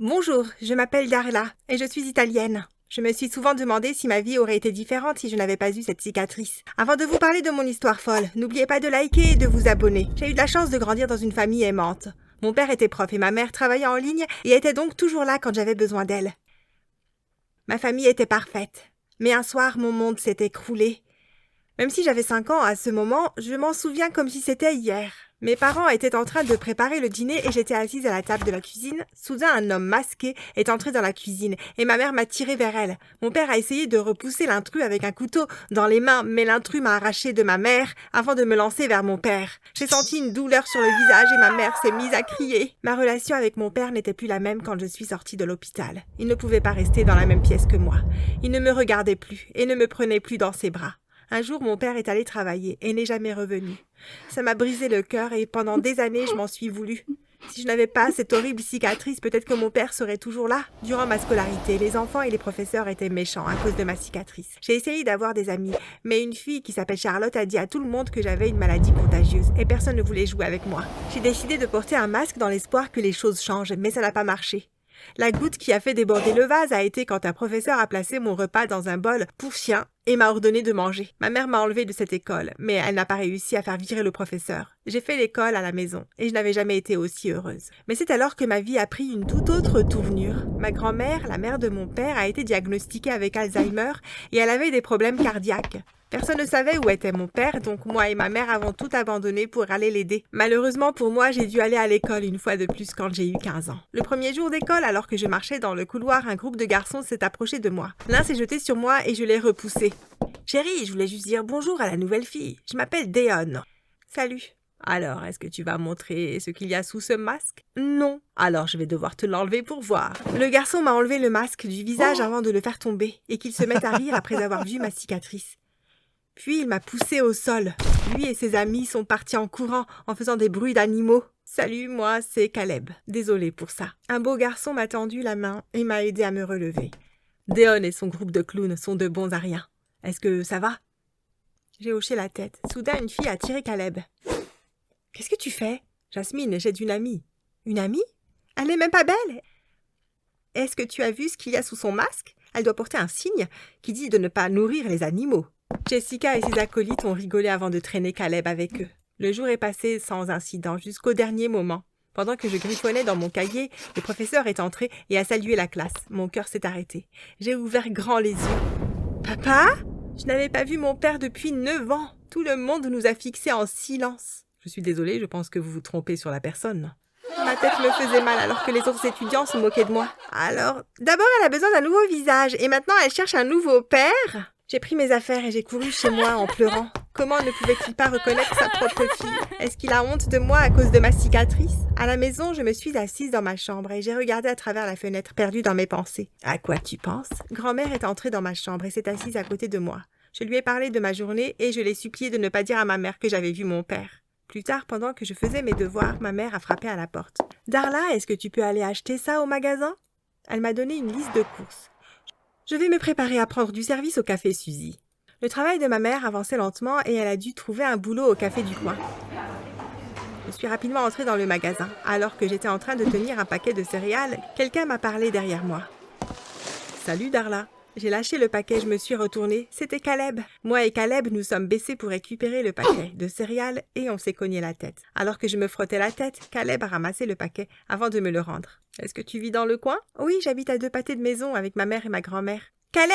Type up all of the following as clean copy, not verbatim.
Bonjour, je m'appelle Darla et je suis italienne. Je me suis souvent demandé si ma vie aurait été différente si je n'avais pas eu cette cicatrice. Avant de vous parler de mon histoire folle, n'oubliez pas de liker et de vous abonner. J'ai eu de la chance de grandir dans une famille aimante. Mon père était prof et ma mère travaillait en ligne et était donc toujours là quand j'avais besoin d'elle. Ma famille était parfaite. Mais un soir, mon monde s'est écroulé. Même si j'avais 5 ans à ce moment, je m'en souviens comme si c'était hier. Mes parents étaient en train de préparer le dîner et j'étais assise à la table de la cuisine. Soudain, un homme masqué est entré dans la cuisine et ma mère m'a tirée vers elle. Mon père a essayé de repousser l'intrus avec un couteau dans les mains, mais l'intrus m'a arraché de ma mère avant de me lancer vers mon père. J'ai senti une douleur sur le visage et ma mère s'est mise à crier. Ma relation avec mon père n'était plus la même quand je suis sortie de l'hôpital. Il ne pouvait pas rester dans la même pièce que moi. Il ne me regardait plus et ne me prenait plus dans ses bras. Un jour, mon père est allé travailler et n'est jamais revenu. Ça m'a brisé le cœur et pendant des années, je m'en suis voulu. Si je n'avais pas cette horrible cicatrice, peut-être que mon père serait toujours là. Durant ma scolarité, les enfants et les professeurs étaient méchants à cause de ma cicatrice. J'ai essayé d'avoir des amis, mais une fille qui s'appelle Charlotte a dit à tout le monde que j'avais une maladie contagieuse et personne ne voulait jouer avec moi. J'ai décidé de porter un masque dans l'espoir que les choses changent, mais ça n'a pas marché. La goutte qui a fait déborder le vase a été quand un professeur a placé mon repas dans un bol pour chien et m'a ordonné de manger. Ma mère m'a enlevée de cette école, mais elle n'a pas réussi à faire virer le professeur. J'ai fait l'école à la maison et je n'avais jamais été aussi heureuse. Mais c'est alors que ma vie a pris une toute autre tournure. Ma grand-mère, la mère de mon père, a été diagnostiquée avec Alzheimer et elle avait des problèmes cardiaques. Personne ne savait où était mon père, donc moi et ma mère avons tout abandonné pour aller l'aider. Malheureusement pour moi, j'ai dû aller à l'école une fois de plus quand j'ai eu 15 ans. Le premier jour d'école, alors que je marchais dans le couloir, un groupe de garçons s'est approché de moi. L'un s'est jeté sur moi et je l'ai repoussé. « Chérie, je voulais juste dire bonjour à la nouvelle fille. Je m'appelle Deon. »« Salut. » « Alors, est-ce que tu vas montrer ce qu'il y a sous ce masque ? » ?»« Non. »« Alors, je vais devoir te l'enlever pour voir. » Le garçon m'a enlevé le masque du visage avant de le faire tomber et qu'il se mette à rire après avoir vu ma cicatrice. Puis il m'a poussé au sol. Lui et ses amis sont partis en courant, en faisant des bruits d'animaux. « Salut, moi, c'est Caleb. Désolée pour ça. » Un beau garçon m'a tendu la main et m'a aidé à me relever. Deon et son groupe de clowns sont de bons à rien. Est-ce que ça va ? J'ai hoché la tête. Soudain, une fille a tiré Caleb. « Qu'est-ce que tu fais ? » ?»« Jasmine, j'ai une amie. »« Une amie ? Elle n'est même pas belle. » ?»« Est-ce que tu as vu ce qu'il y a sous son masque ? Elle doit porter un signe qui dit de ne pas nourrir les animaux. » Jessica et ses acolytes ont rigolé avant de traîner Caleb avec eux. Le jour est passé sans incident jusqu'au dernier moment. Pendant que je griffonnais dans mon cahier, le professeur est entré et a salué la classe. Mon cœur s'est arrêté. J'ai ouvert grand les yeux. « Papa ? » Je n'avais pas vu mon père depuis 9 ans. Tout le monde nous a fixés en silence. Je suis désolée, je pense que vous vous trompez sur la personne. Ma tête me faisait mal alors que les autres étudiants se moquaient de moi. Alors, d'abord elle a besoin d'un nouveau visage et maintenant elle cherche un nouveau père ? J'ai pris mes affaires et j'ai couru chez moi en pleurant. Comment ne pouvait-il pas reconnaître sa propre fille ? Est-ce qu'il a honte de moi à cause de ma cicatrice ? À la maison, je me suis assise dans ma chambre et j'ai regardé à travers la fenêtre, perdue dans mes pensées. À quoi tu penses ? Grand-mère est entrée dans ma chambre et s'est assise à côté de moi. Je lui ai parlé de ma journée et je l'ai supplié de ne pas dire à ma mère que j'avais vu mon père. Plus tard, pendant que je faisais mes devoirs, ma mère a frappé à la porte. « Darla, est-ce que tu peux aller acheter ça au magasin ?» Elle m'a donné une liste de courses. Je vais me préparer à prendre du service au café Suzy. Le travail de ma mère avançait lentement et elle a dû trouver un boulot au café du coin. Je suis rapidement entrée dans le magasin. Alors que j'étais en train de tenir un paquet de céréales, quelqu'un m'a parlé derrière moi. « Salut Darla !» J'ai lâché le paquet, je me suis retournée. C'était Caleb. Moi et Caleb, nous sommes baissés pour récupérer le paquet de céréales et on s'est cogné la tête. Alors que je me frottais la tête, Caleb a ramassé le paquet avant de me le rendre. « Est-ce que tu vis dans le coin ?»« Oui, j'habite à 2 pâtés de maison avec ma mère et ma grand-mère. »« Caleb !»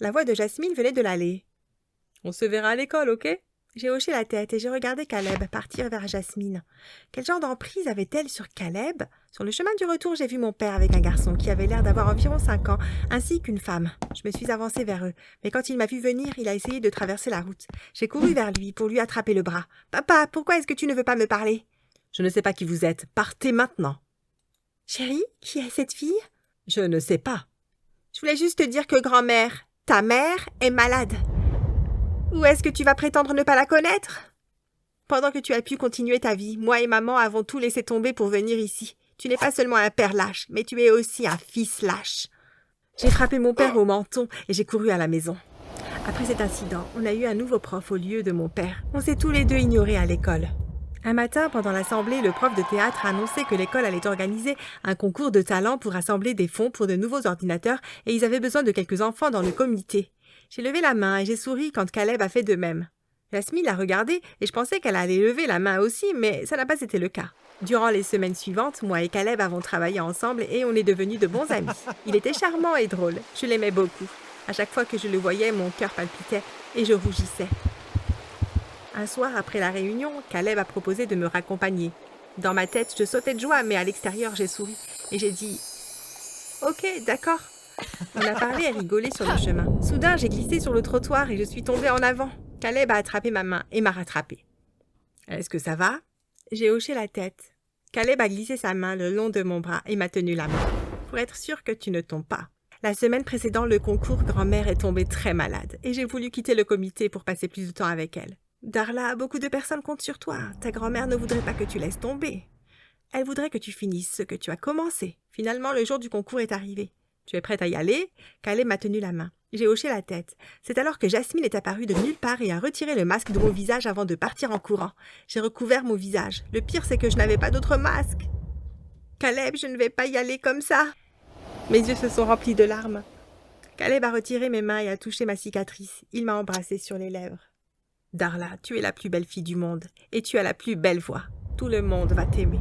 La voix de Jasmine venait de l'allée. « On se verra à l'école, ok ?» J'ai hoché la tête et j'ai regardé Caleb partir vers Jasmine. Quel genre d'emprise avait-elle sur Caleb ? Sur le chemin du retour, j'ai vu mon père avec un garçon qui avait l'air d'avoir environ 5 ans, ainsi qu'une femme. Je me suis avancée vers eux, mais quand il m'a vu venir, il a essayé de traverser la route. J'ai couru vers lui pour lui attraper le bras. « Papa, pourquoi est-ce que tu ne veux pas me parler ?»« Je ne sais pas qui vous êtes. Partez maintenant. »« Chérie, qui est cette fille ?»« Je ne sais pas. »« Je voulais juste te dire que grand-mère, ta mère, est malade. » Ou est-ce que tu vas prétendre ne pas la connaître ? Pendant que tu as pu continuer ta vie, moi et maman avons tout laissé tomber pour venir ici. Tu n'es pas seulement un père lâche, mais tu es aussi un fils lâche. J'ai frappé mon père au menton et j'ai couru à la maison. Après cet incident, on a eu un nouveau prof au lieu de mon père. On s'est tous les deux ignorés à l'école. Un matin, pendant l'assemblée, le prof de théâtre a annoncé que l'école allait organiser un concours de talent pour rassembler des fonds pour de nouveaux ordinateurs et ils avaient besoin de quelques enfants dans le comité. J'ai levé la main et j'ai souri quand Caleb a fait de même. Jasmine l'a regardé et je pensais qu'elle allait lever la main aussi, mais ça n'a pas été le cas. Durant les semaines suivantes, moi et Caleb avons travaillé ensemble et on est devenus de bons amis. Il était charmant et drôle. Je l'aimais beaucoup. À chaque fois que je le voyais, mon cœur palpitait et je rougissais. Un soir, après la réunion, Caleb a proposé de me raccompagner. Dans ma tête, je sautais de joie, mais à l'extérieur, j'ai souri. Et j'ai dit « Ok, d'accord ». On a parlé et rigolé sur le chemin. Soudain, j'ai glissé sur le trottoir et je suis tombée en avant. Caleb a attrapé ma main et m'a rattrapée. « Est-ce que ça va ?» J'ai hoché la tête. Caleb a glissé sa main le long de mon bras et m'a tenu la main. Pour être sûr que tu ne tombes pas. La semaine précédant le concours, grand-mère est tombée très malade et j'ai voulu quitter le comité pour passer plus de temps avec elle. Darla, beaucoup de personnes comptent sur toi. Ta grand-mère ne voudrait pas que tu laisses tomber. Elle voudrait que tu finisses ce que tu as commencé. Finalement, le jour du concours est arrivé. Tu es prête à y aller? Caleb m'a tenu la main. J'ai hoché la tête. C'est alors que Jasmine est apparue de nulle part et a retiré le masque de mon visage avant de partir en courant. J'ai recouvert mon visage. Le pire, c'est que je n'avais pas d'autre masque. Caleb, je ne vais pas y aller comme ça. Mes yeux se sont remplis de larmes. Caleb a retiré mes mains et a touché ma cicatrice. Il m'a embrassée sur les lèvres. Darla, tu es la plus belle fille du monde et tu as la plus belle voix. Tout le monde va t'aimer.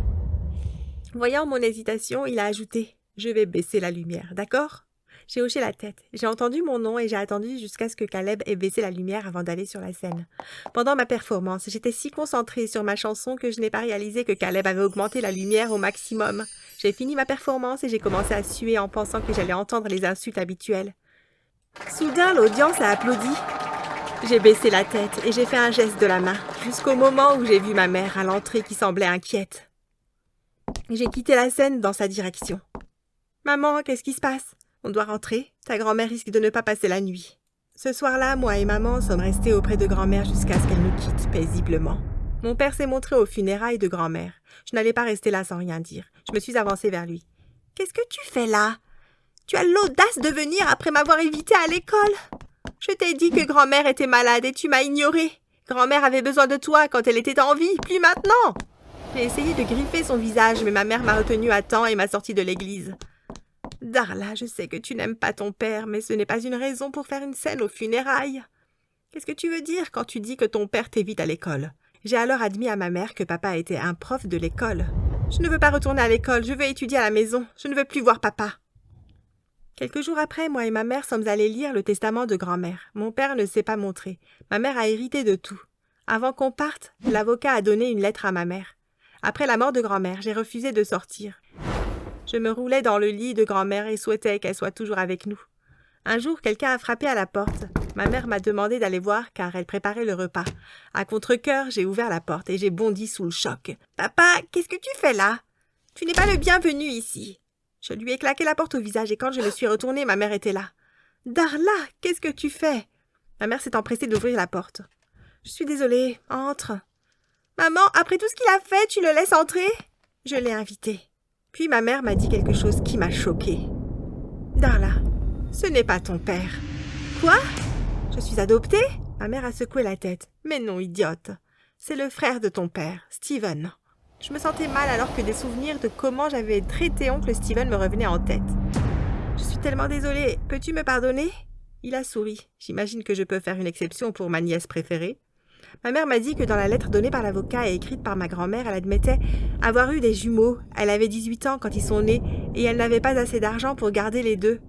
Voyant mon hésitation, il a ajouté « Je vais baisser la lumière, d'accord ?» J'ai hoché la tête. J'ai entendu mon nom et j'ai attendu jusqu'à ce que Caleb ait baissé la lumière avant d'aller sur la scène. Pendant ma performance, j'étais si concentrée sur ma chanson que je n'ai pas réalisé que Caleb avait augmenté la lumière au maximum. J'ai fini ma performance et j'ai commencé à suer en pensant que j'allais entendre les insultes habituelles. Soudain, l'audience a applaudi. J'ai baissé la tête et j'ai fait un geste de la main, jusqu'au moment où j'ai vu ma mère à l'entrée qui semblait inquiète. J'ai quitté la scène dans sa direction. « Maman, qu'est-ce qui se passe? On doit rentrer. Ta grand-mère risque de ne pas passer la nuit. » Ce soir-là, moi et maman sommes restés auprès de grand-mère jusqu'à ce qu'elle nous quitte paisiblement. Mon père s'est montré aux funérailles de grand-mère. Je n'allais pas rester là sans rien dire. Je me suis avancée vers lui. « Qu'est-ce que tu fais là? Tu as l'audace de venir après m'avoir évité à l'école? Je t'ai dit que grand-mère était malade et tu m'as ignoré. Grand-mère avait besoin de toi quand elle était en vie, plus maintenant. » J'ai essayé de griffer son visage, mais ma mère m'a retenue à temps et m'a sortie de l'église. « Darla, je sais que tu n'aimes pas ton père, mais ce n'est pas une raison pour faire une scène aux funérailles. Qu'est-ce que tu veux dire quand tu dis que ton père t'évite à l'école? » J'ai alors admis à ma mère que papa était un prof de l'école. « Je ne veux pas retourner à l'école, je veux étudier à la maison. Je ne veux plus voir papa. » Quelques jours après, moi et ma mère sommes allés lire le testament de grand-mère. Mon père ne s'est pas montré. Ma mère a hérité de tout. Avant qu'on parte, l'avocat a donné une lettre à ma mère. Après la mort de grand-mère, j'ai refusé de sortir. Je me roulais dans le lit de grand-mère et souhaitais qu'elle soit toujours avec nous. Un jour, quelqu'un a frappé à la porte. Ma mère m'a demandé d'aller voir car elle préparait le repas. À contre-cœur, j'ai ouvert la porte et j'ai bondi sous le choc. « Papa, qu'est-ce que tu fais là? Tu n'es pas le bienvenu ici. » Je lui ai claqué la porte au visage et quand je me suis retournée, ma mère était là. « Darla, qu'est-ce que tu fais ?» Ma mère s'est empressée d'ouvrir la porte. « Je suis désolée, entre. »« Maman, après tout ce qu'il a fait, tu le laisses entrer ?» Je l'ai invité. Puis ma mère m'a dit quelque chose qui m'a choquée. « Darla, ce n'est pas ton père. »« Quoi? Je suis adoptée ?» Ma mère a secoué la tête. « Mais non, idiote. C'est le frère de ton père, Steven. » Je me sentais mal alors que des souvenirs de comment j'avais traité oncle Steven me revenaient en tête. « Je suis tellement désolée. Peux-tu me pardonner ?» Il a souri. J'imagine que je peux faire une exception pour ma nièce préférée. Ma mère m'a dit que dans la lettre donnée par l'avocat et écrite par ma grand-mère, elle admettait avoir eu des jumeaux. Elle avait 18 ans quand ils sont nés et elle n'avait pas assez d'argent pour garder les deux.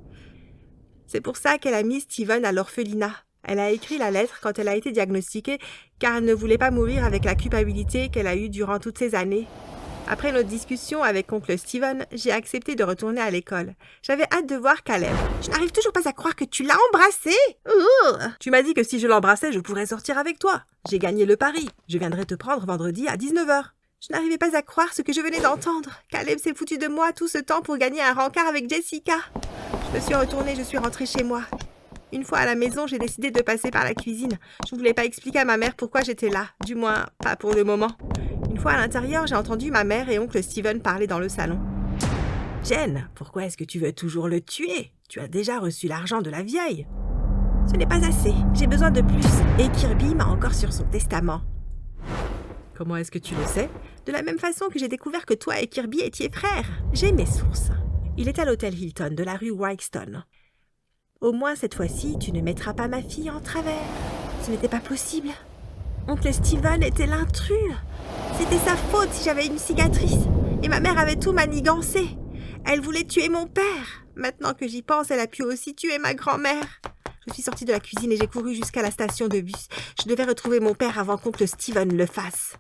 C'est pour ça qu'elle a mis Steven à l'orphelinat. Elle a écrit la lettre quand elle a été diagnostiquée car elle ne voulait pas mourir avec la culpabilité qu'elle a eue durant toutes ces années. Après notre discussion avec oncle Steven, j'ai accepté de retourner à l'école. J'avais hâte de voir Caleb. Je n'arrive toujours pas à croire que tu l'as embrassé. Tu m'as dit que si je l'embrassais, je pourrais sortir avec toi. J'ai gagné le pari. Je viendrai te prendre vendredi à 19h. Je n'arrivais pas à croire ce que je venais d'entendre. Caleb s'est foutu de moi tout ce temps pour gagner un rencard avec Jessica. Je me suis retournée, je suis rentrée chez moi. Une fois à la maison, j'ai décidé de passer par la cuisine. Je ne voulais pas expliquer à ma mère pourquoi j'étais là. Du moins, pas pour le moment. Une fois à l'intérieur, j'ai entendu ma mère et oncle Steven parler dans le salon. « Jen, pourquoi est-ce que tu veux toujours le tuer? Tu as déjà reçu l'argent de la vieille. »« Ce n'est pas assez. J'ai besoin de plus. Et Kirby m'a encore sur son testament. » Comment est-ce que tu le sais? De la même façon que j'ai découvert que toi et Kirby étiez frères. J'ai mes sources. Il est à l'hôtel Hilton de la rue Whitestone. Au moins cette fois-ci, tu ne mettras pas ma fille en travers. Ce n'était pas possible. Oncle Steven était l'intrus. C'était sa faute si j'avais une cicatrice. Et ma mère avait tout manigancé. Elle voulait tuer mon père. Maintenant que j'y pense, elle a pu aussi tuer ma grand-mère. Je suis sortie de la cuisine et j'ai couru jusqu'à la station de bus. Je devais retrouver mon père avant qu'oncle Steven le fasse.